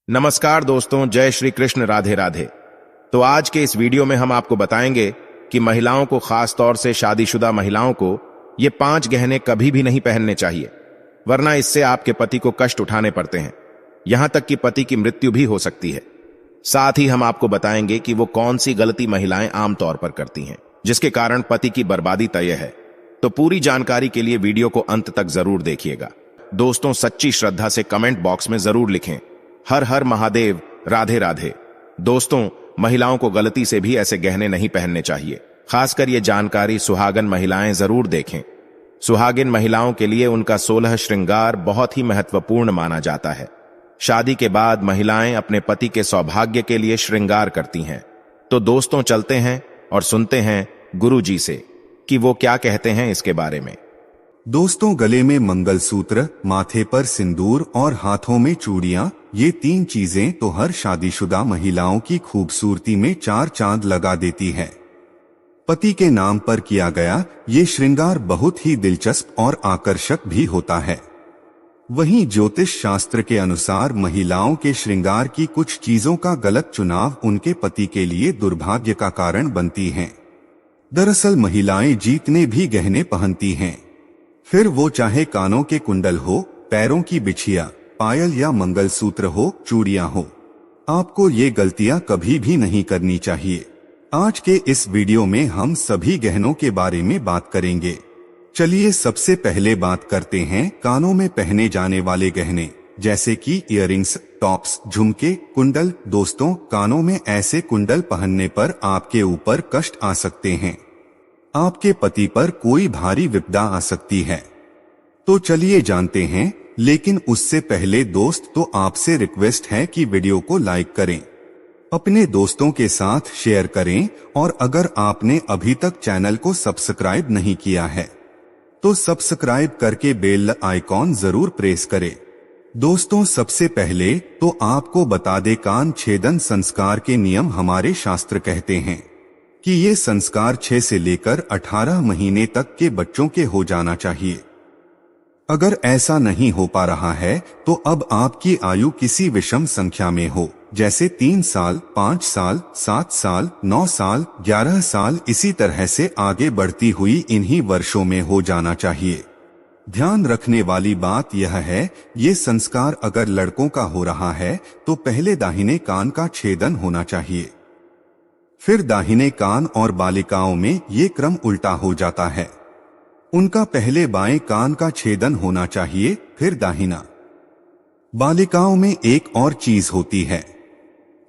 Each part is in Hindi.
नमस्कार दोस्तों, जय श्री कृष्ण, राधे राधे। तो आज के इस वीडियो में हम आपको बताएंगे कि महिलाओं को, खास तौर से शादीशुदा महिलाओं को, ये 5 गहने कभी भी नहीं पहनने चाहिए, वरना इससे आपके पति को कष्ट उठाने पड़ते हैं, यहां तक कि पति की मृत्यु भी हो सकती है। साथ ही हम आपको बताएंगे कि वो कौन सी गलती महिलाएं आमतौर पर करती हैं, जिसके कारण पति की बर्बादी तय है। तो पूरी जानकारी के लिए वीडियो को अंत तक जरूर देखिएगा। दोस्तों, सच्ची श्रद्धा से कमेंट बॉक्स में जरूर लिखें, हर हर महादेव, राधे राधे। दोस्तों, महिलाओं को गलती से भी ऐसे गहने नहीं पहनने चाहिए। खासकर ये जानकारी सुहागन महिलाएं जरूर देखें। सुहागिन महिलाओं के लिए उनका 16 श्रृंगार बहुत ही महत्वपूर्ण माना जाता है। शादी के बाद महिलाएं अपने पति के सौभाग्य के लिए श्रृंगार करती हैं। तो दोस्तों, चलते हैं और सुनते हैं गुरु जी से कि वो क्या कहते हैं इसके बारे में। दोस्तों, गले में मंगलसूत्र, माथे पर सिंदूर और हाथों में चूड़ियां, ये 3 चीजें तो हर शादीशुदा महिलाओं की खूबसूरती में 4 चांद लगा देती है। पति के नाम पर किया गया ये श्रृंगार बहुत ही दिलचस्प और आकर्षक भी होता है। वहीं ज्योतिष शास्त्र के अनुसार महिलाओं के श्रृंगार की कुछ चीजों का गलत चुनाव उनके पति के लिए दुर्भाग्य का कारण बनती हैं। दरअसल महिलाएं जितने भी गहने पहनती हैं, फिर वो चाहे कानों के कुंडल हो, पैरों की बिछिया, पायल या मंगलसूत्र हो, चूड़ियां हो, आपको ये गलतियां कभी भी नहीं करनी चाहिए। आज के इस वीडियो में हम सभी गहनों के बारे में बात करेंगे। चलिए सबसे पहले बात करते हैं कानों में पहने जाने वाले गहने, जैसे कि इयररिंग्स, टॉप्स, झुमके, कुंडल। दोस्तों, कानों में ऐसे कुंडल पहनने पर आपके ऊपर कष्ट आ सकते हैं, आपके पति पर कोई भारी विपदा आ सकती है। तो चलिए जानते हैं, लेकिन उससे पहले दोस्त, तो आपसे रिक्वेस्ट है कि वीडियो को लाइक करें, अपने दोस्तों के साथ शेयर करें, और अगर आपने अभी तक चैनल को सब्सक्राइब नहीं किया है तो सब्सक्राइब करके बेल आइकॉन जरूर प्रेस करें। दोस्तों, सबसे पहले तो आपको बता दें, कान छेदन संस्कार के नियम हमारे शास्त्र कहते हैं कि ये संस्कार 6 से लेकर 18 महीने तक के बच्चों के हो जाना चाहिए। अगर ऐसा नहीं हो पा रहा है तो अब आपकी आयु किसी विषम संख्या में हो, जैसे 3 साल, 5 साल, 7 साल, 9 साल, 11 साल, इसी तरह से आगे बढ़ती हुई इन्हीं वर्षों में हो जाना चाहिए। ध्यान रखने वाली बात यह है, ये संस्कार अगर लड़कों का हो रहा है तो पहले दाहिने कान का छेदन होना चाहिए, फिर दाहिने कान, और बालिकाओं में ये क्रम उल्टा हो जाता है। उनका पहले बाएं कान का छेदन होना चाहिए, फिर दाहिना। बालिकाओं में एक और चीज होती है,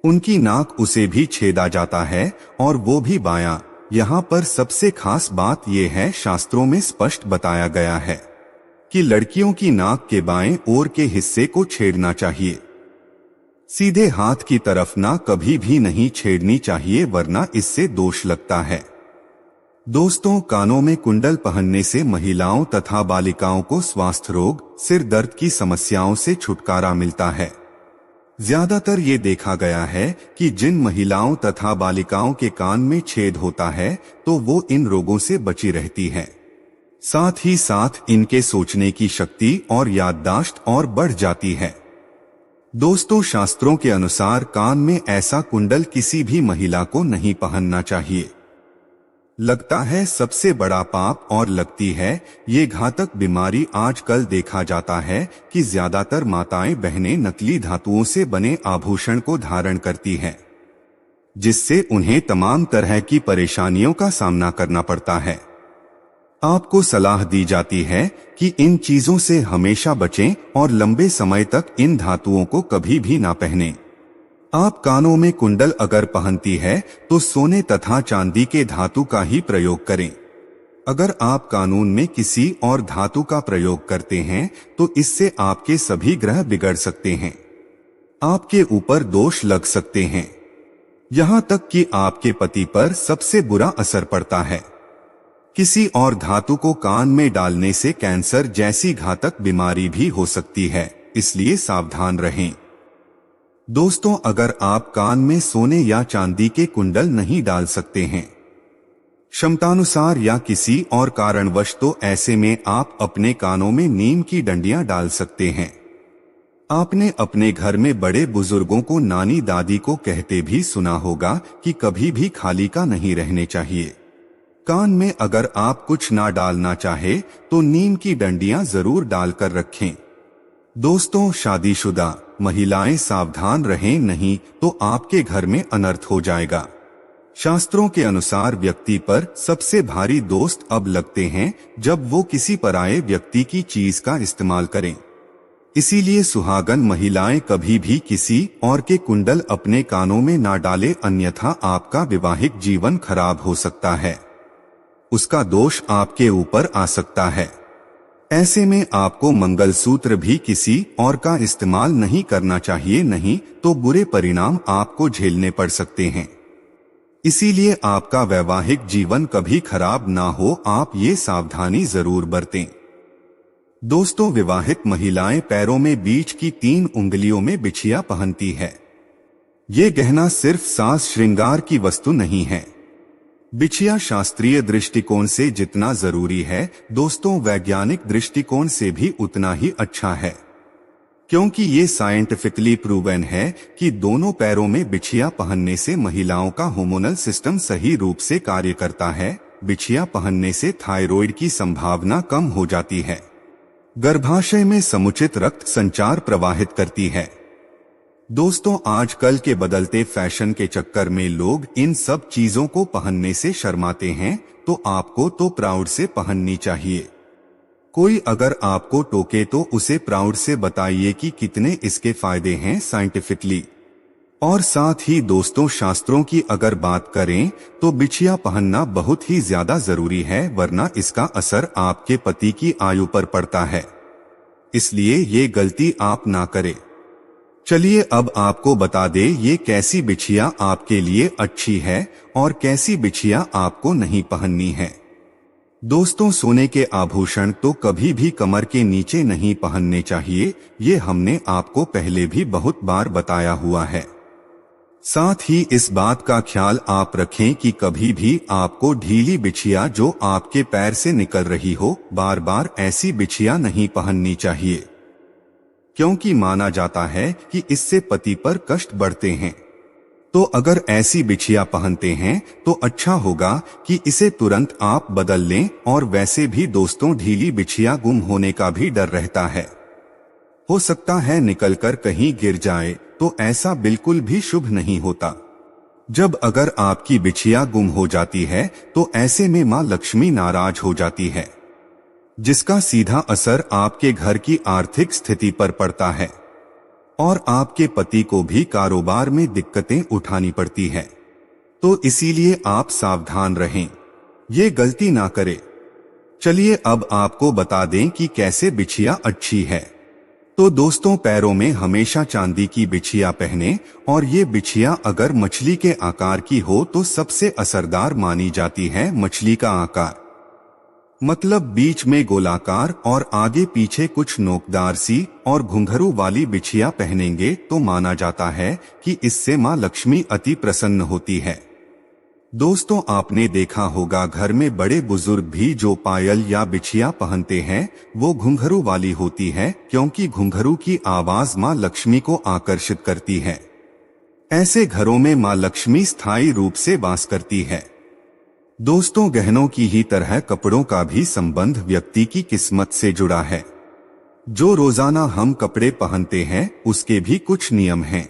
उनकी नाक, उसे भी छेदा जाता है, और वो भी बायां। यहाँ पर सबसे खास बात यह है, शास्त्रों में स्पष्ट बताया गया है कि लड़कियों की नाक के बाएं ओर के हिस्से को छेदना चाहिए, सीधे हाथ की तरफ ना कभी भी नहीं छेड़नी चाहिए, वरना इससे दोष लगता है। दोस्तों, कानों में कुंडल पहनने से महिलाओं तथा बालिकाओं को स्वास्थ्य रोग, सिर दर्द की समस्याओं से छुटकारा मिलता है। ज्यादातर ये देखा गया है कि जिन महिलाओं तथा बालिकाओं के कान में छेद होता है तो वो इन रोगों से बची रहती है। साथ ही साथ इनके सोचने की शक्ति और याददाश्त और बढ़ जाती है। दोस्तों, शास्त्रों के अनुसार कान में ऐसा कुंडल किसी भी महिला को नहीं पहनना चाहिए। लगता है सबसे बड़ा पाप, और लगती है ये घातक बीमारी। आजकल देखा जाता है कि ज्यादातर माताएं बहनें नकली धातुओं से बने आभूषण को धारण करती हैं, जिससे उन्हें तमाम तरह की परेशानियों का सामना करना पड़ता है। आपको सलाह दी जाती है कि इन चीजों से हमेशा बचें और लंबे समय तक इन धातुओं को कभी भी ना पहनें। आप कानों में कुंडल अगर पहनती है तो सोने तथा चांदी के धातु का ही प्रयोग करें। अगर आप कानून में किसी और धातु का प्रयोग करते हैं तो इससे आपके सभी ग्रह बिगड़ सकते हैं, आपके ऊपर दोष लग सकते हैं, यहाँ तक कि आपके पति पर सबसे बुरा असर पड़ता है। किसी और धातु को कान में डालने से कैंसर जैसी घातक बीमारी भी हो सकती है, इसलिए सावधान रहें। दोस्तों, अगर आप कान में सोने या चांदी के कुंडल नहीं डाल सकते हैं क्षमतानुसार या किसी और कारणवश, तो ऐसे में आप अपने कानों में नीम की डंडियां डाल सकते हैं। आपने अपने घर में बड़े बुजुर्गों को, नानी दादी को कहते भी सुना होगा कि कभी भी खाली का नहीं रहने चाहिए। कान में अगर आप कुछ ना डालना चाहे तो नीम की डंडियां जरूर डालकर रखें। दोस्तों, शादीशुदा महिलाएं सावधान रहें, नहीं तो आपके घर में अनर्थ हो जाएगा। शास्त्रों के अनुसार व्यक्ति पर सबसे भारी दोस्त अब लगते हैं जब वो किसी पराये व्यक्ति की चीज का इस्तेमाल करें। इसीलिए सुहागन महिलाएं कभी भी किसी और के कुंडल अपने कानों में ना डालें, अन्यथा आपका वैवाहिक जीवन खराब हो सकता है, उसका दोष आपके ऊपर आ सकता है। ऐसे में आपको मंगलसूत्र भी किसी और का इस्तेमाल नहीं करना चाहिए, नहीं तो बुरे परिणाम आपको झेलने पड़ सकते हैं। इसीलिए आपका वैवाहिक जीवन कभी खराब ना हो, आप ये सावधानी जरूर बरतें। दोस्तों, विवाहित महिलाएं पैरों में बीच की 3 उंगलियों में बिछिया पहनती है। ये गहना सिर्फ साज श्रृंगार की वस्तु नहीं है। बिछिया शास्त्रीय दृष्टिकोण से जितना जरूरी है, दोस्तों वैज्ञानिक दृष्टिकोण से भी उतना ही अच्छा है, क्योंकि ये साइंटिफिकली प्रूवन है कि दोनों पैरों में बिछिया पहनने से महिलाओं का हार्मोनल सिस्टम सही रूप से कार्य करता है। बिछिया पहनने से थायराइड की संभावना कम हो जाती है, गर्भाशय में समुचित रक्त संचार प्रवाहित करती है। दोस्तों, आजकल के बदलते फैशन के चक्कर में लोग इन सब चीजों को पहनने से शर्माते हैं, तो आपको तो प्राउड से पहननी चाहिए। कोई अगर आपको टोके तो उसे प्राउड से बताइए कि कितने इसके फायदे हैं साइंटिफिकली। और साथ ही दोस्तों, शास्त्रों की अगर बात करें तो बिछिया पहनना बहुत ही ज्यादा जरूरी है, वरना इसका असर आपके पति की आयु पर पड़ता है। इसलिए ये गलती आप ना करें। चलिए अब आपको बता दे ये कैसी बिछिया आपके लिए अच्छी है और कैसी बिछिया आपको नहीं पहननी है। दोस्तों, सोने के आभूषण तो कभी भी कमर के नीचे नहीं पहनने चाहिए, ये हमने आपको पहले भी बहुत बार बताया हुआ है। साथ ही इस बात का ख्याल आप रखें कि कभी भी आपको ढीली बिछिया जो आपके पैर से निकल रही हो, बार बार ऐसी बिछिया नहीं पहननी चाहिए, क्योंकि माना जाता है कि इससे पति पर कष्ट बढ़ते हैं। तो अगर ऐसी बिछिया पहनते हैं तो अच्छा होगा कि इसे तुरंत आप बदल लें। और वैसे भी दोस्तों, ढीली बिछिया गुम होने का भी डर रहता है, हो सकता है निकलकर कहीं गिर जाए, तो ऐसा बिल्कुल भी शुभ नहीं होता। जब अगर आपकी बिछिया गुम हो जाती है तो ऐसे में मां लक्ष्मी नाराज हो जाती है, जिसका सीधा असर आपके घर की आर्थिक स्थिति पर पड़ता है और आपके पति को भी कारोबार में दिक्कतें उठानी पड़ती है। तो इसीलिए आप सावधान रहें, ये गलती ना करें। चलिए अब आपको बता दें कि कैसे बिछिया अच्छी है। तो दोस्तों, पैरों में हमेशा चांदी की बिछिया पहने, और ये बिछिया अगर मछली के आकार की हो तो सबसे असरदार मानी जाती है। मछली का आकार मतलब बीच में गोलाकार और आगे पीछे कुछ नोकदार सी और घुंघरू वाली बिछिया पहनेंगे तो माना जाता है कि इससे मां लक्ष्मी अति प्रसन्न होती है। दोस्तों, आपने देखा होगा घर में बड़े बुजुर्ग भी जो पायल या बिछिया पहनते हैं वो घुंघरू वाली होती है, क्योंकि घुंघरू की आवाज मां लक्ष्मी को आकर्षित करती है। ऐसे घरों में मां लक्ष्मी स्थायी रूप से वास करती है। दोस्तों, गहनों की ही तरह कपड़ों का भी संबंध व्यक्ति की किस्मत से जुड़ा है। जो रोजाना हम कपड़े पहनते हैं उसके भी कुछ नियम हैं।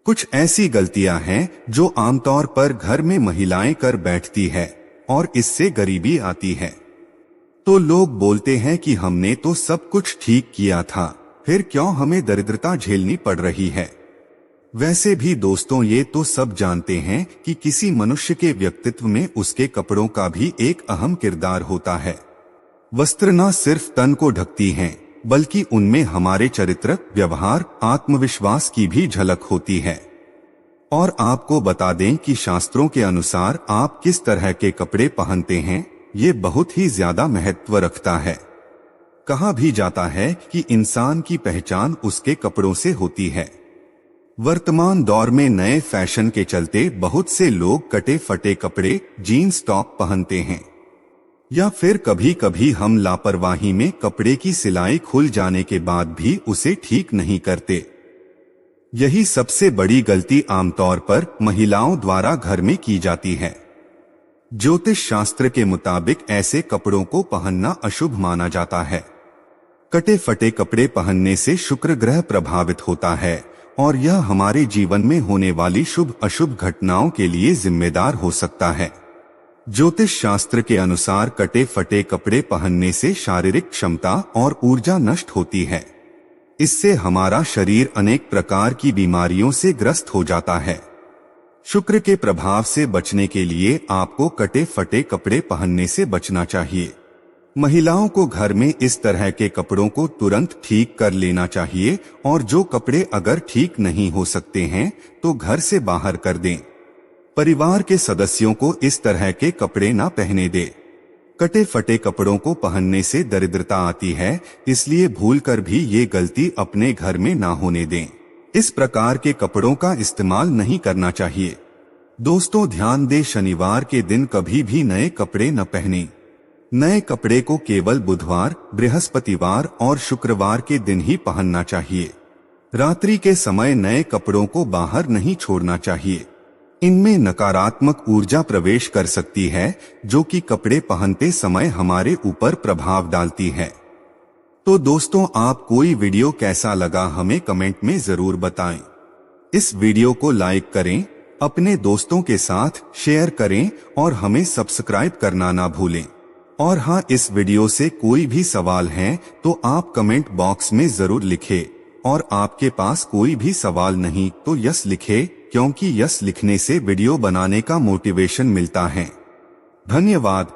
कुछ ऐसी गलतियां हैं जो आमतौर पर घर में महिलाएं कर बैठती है और इससे गरीबी आती है। तो लोग बोलते हैं कि हमने तो सब कुछ ठीक किया था, फिर क्यों हमें दरिद्रता झेलनी पड़ रही है। वैसे भी दोस्तों, ये तो सब जानते हैं कि किसी मनुष्य के व्यक्तित्व में उसके कपड़ों का भी एक अहम किरदार होता है। वस्त्र न सिर्फ तन को ढकती हैं, बल्कि उनमें हमारे चरित्र, व्यवहार, आत्मविश्वास की भी झलक होती है। और आपको बता दें कि शास्त्रों के अनुसार आप किस तरह के कपड़े पहनते हैं ये बहुत ही ज्यादा महत्व रखता है। कहा भी जाता है कि इंसान की पहचान उसके कपड़ों से होती है। वर्तमान दौर में नए फैशन के चलते बहुत से लोग कटे फटे कपड़े, जीन्स टॉप पहनते हैं। या फिर कभी कभी हम लापरवाही में कपड़े की सिलाई खुल जाने के बाद भी उसे ठीक नहीं करते। यही सबसे बड़ी गलती आमतौर पर महिलाओं द्वारा घर में की जाती है। ज्योतिष शास्त्र के मुताबिक ऐसे कपड़ों को पहनना अशुभ माना जाता है। कटे फटे कपड़े पहनने से शुक्र ग्रह प्रभावित होता है और यह हमारे जीवन में होने वाली शुभ अशुभ घटनाओं के लिए जिम्मेदार हो सकता है। ज्योतिष शास्त्र के अनुसार कटे फटे कपड़े पहनने से शारीरिक क्षमता और ऊर्जा नष्ट होती है। इससे हमारा शरीर अनेक प्रकार की बीमारियों से ग्रस्त हो जाता है। शुक्र के प्रभाव से बचने के लिए आपको कटे फटे कपड़े पहनने से बचना चाहिए। महिलाओं को घर में इस तरह के कपड़ों को तुरंत ठीक कर लेना चाहिए और जो कपड़े अगर ठीक नहीं हो सकते हैं तो घर से बाहर कर दें। परिवार के सदस्यों को इस तरह के कपड़े ना पहने दें। कटे फटे कपड़ों को पहनने से दरिद्रता आती है, इसलिए भूलकर भी ये गलती अपने घर में ना होने दें। इस प्रकार के कपड़ों का इस्तेमाल नहीं करना चाहिए। दोस्तों ध्यान दें, शनिवार के दिन कभी भी नए कपड़े न पहनें। नए कपड़े को केवल बुधवार, बृहस्पतिवार और शुक्रवार के दिन ही पहनना चाहिए। रात्रि के समय नए कपड़ों को बाहर नहीं छोड़ना चाहिए। इनमें नकारात्मक ऊर्जा प्रवेश कर सकती है जो कि कपड़े पहनते समय हमारे ऊपर प्रभाव डालती है। तो दोस्तों आप कोई वीडियो कैसा लगा हमें कमेंट में जरूर बताएं। इस वीडियो को लाइक करें, अपने दोस्तों के साथ शेयर करें और हमें सब्सक्राइब करना ना भूलें। और हाँ, इस वीडियो से कोई भी सवाल है तो आप कमेंट बॉक्स में जरूर लिखें और आपके पास कोई भी सवाल नहीं तो यस लिखें, क्योंकि यस लिखने से वीडियो बनाने का मोटिवेशन मिलता है। धन्यवाद।